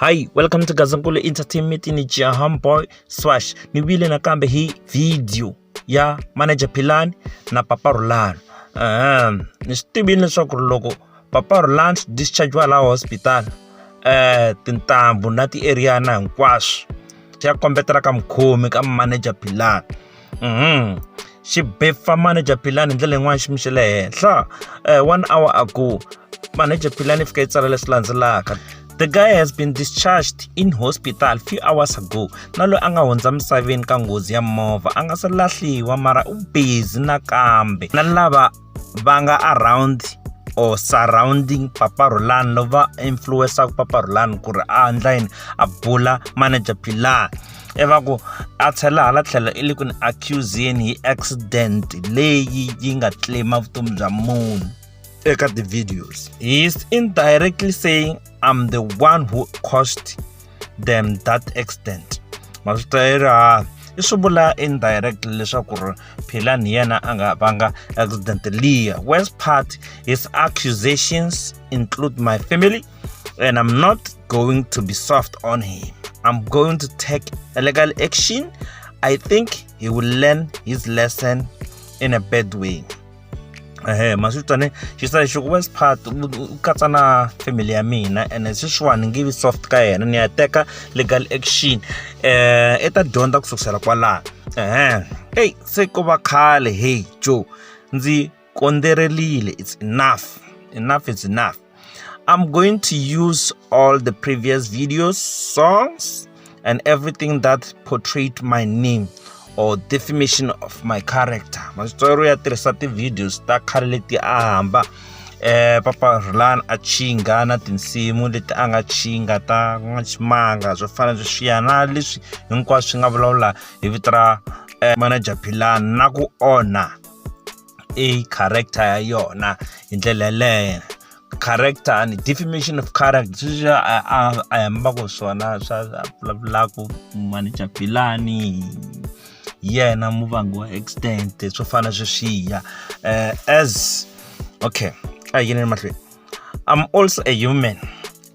Hi, welcome to Gazankulu Entertainment in Homeboy Swash. Ni vile na kambe hii video ya Manager Philani na Papa Rulani. Ni stivini leswaku loko Papa Rulani discharge wa la hospital tintambu na ti area na hinkwaswo ya kombetela ka mukhomi ka Manager Philani. Xi befa Manager Philani ndlela yin'wana xi mixele henhla. 1 hour ago Manager Philani fika itsala leswi landzelaka. The guy has been discharged in hospital few hours ago. Nalo anga hundza misaveni ka ngozi ya movha anga se lahliwa mara u busy nakambe na lava vanga around or surrounding Papa Rulani lova influencer Papa Rulani ku ri a handla a bula Manager Philani eva ku a tlhela hala tlhela ili ku ni accuse hi accident leyi yi nga claim vutomi bya munhu eka the videos. He is indirectly saying I'm the one who caused them that accident. Masutera isubula indirectly leswaku Philani yena anga vanga accident liya. Worst part, his accusations include my family and I'm not going to be soft on him. I'm going to take a legal action. I think he will learn his lesson in a bad way. Masutane she said she worst part ukatsa na family ya mina and sweswiwani nge vi soft ka yena ni ya teka legal action eta dyondza kusukisela kwala hey se ko va khale hey Joe ndzi konderelile. It's enough is enough. I'm going to use all the previous videos, songs and everything that portrayed my name or defamation of my character. Mastori ya tirhisa ti videos ta khale leti ahamba Papa Rulani a chinga na tinsimu leti anga chinga ta n'wachimanga swo fana swiyana leswi hinkwaswo nga vulavula hi vito ra Manager Philani na ku ona character ya yona hi ndlela yaleyo. Character and defamation of character I hamba ku swona swa vulavula ku Manager Philani yena muvangi wa accident swo fana sweswiya as okay I'm also a human,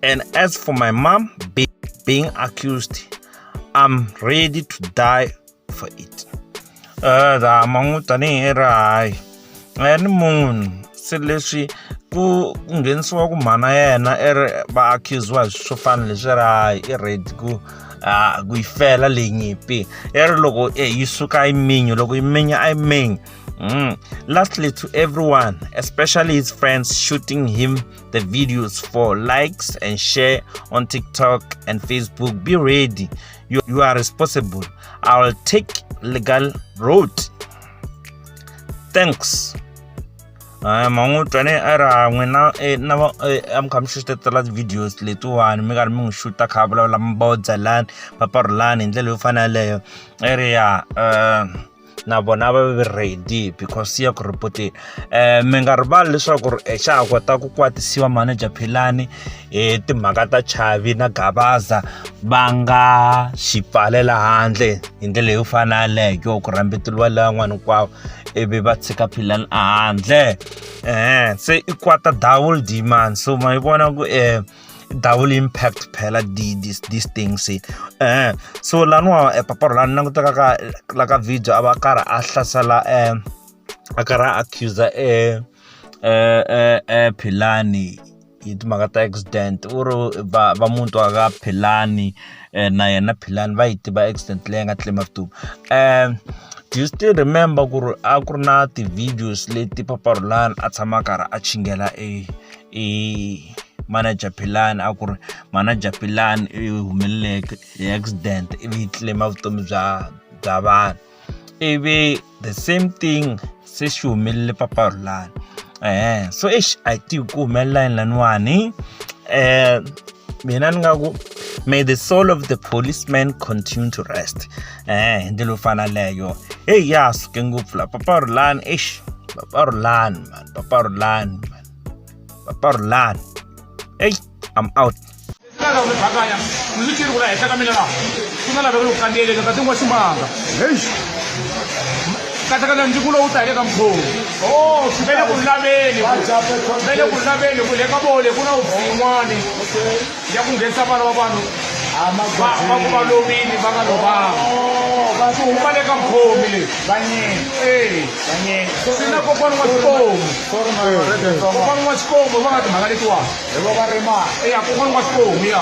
and as for my mom being accused, I'm ready to die for it. Da mangutani erai ni munhu se leswi ku nghenisiwa ku mhana yena va accuse swo fana leswi rai ready ku ifela leyi nyimpi loko yi suka iminyo loko iminya a iminyo. Lastly, to everyone, especially his friends shooting him the videos for likes and share on TikTok and Facebook, be ready. You are responsible. I will take legal road. Thanks. Mangutane era n'wina na am kam shootela videos letiwani mi karhi mi n'wi shoota kha vulavula mbodza lani Papa Rulani hi ndlela yo fana leyo area na vona va ready because ya ku report mi nga rivali leswaku xa kota ku kwatisiwa Manager Philani timhaka ta Chavi na Gabaza va nga xipfalela handle hi ndlela yo fana leyo ku rambeteliwa lan'wana kwawo ebe va tshika Philani handle se i kwata double demand. So my vona ku double impact phela these things so lanwa Papa Rulani nangutaka ka video aba karhi a hlasela a karhi accuser Philani hi timhaka ta accident uro va muntu aka Philani na yena Philani va yi tiva accident leyi nga claim vutomi. Do you still remember ku ri a ku ri na ti videos leti Papa Rulani a tshama karhi a chingela Manager Philani a ku ri Manager Philani humeleleke hi accident ivi claim vutomi bya vanhu ivi the same thing se xi humelele Papa Rulani so I think ku humelela laniwani mina ni nga ku may the soul of the policeman continue to rest hi ndlela yo fana leyo ya suke ngopfu la Papa Rulani Papa Rulani hey, I'm out. kahlekahle ndzi ku lowu ta eka mkhomi ve le ku laveni ku le ka vole ku na wun'wani ya ku nghenisa vana va vanhu va ku va lovile va nga lovanga ku huma le ka mkhomi leyi swi na kokwana wa xikomu kokwana wa xikomu va nga timhaka letiwani eya kokwana wa xikomu ya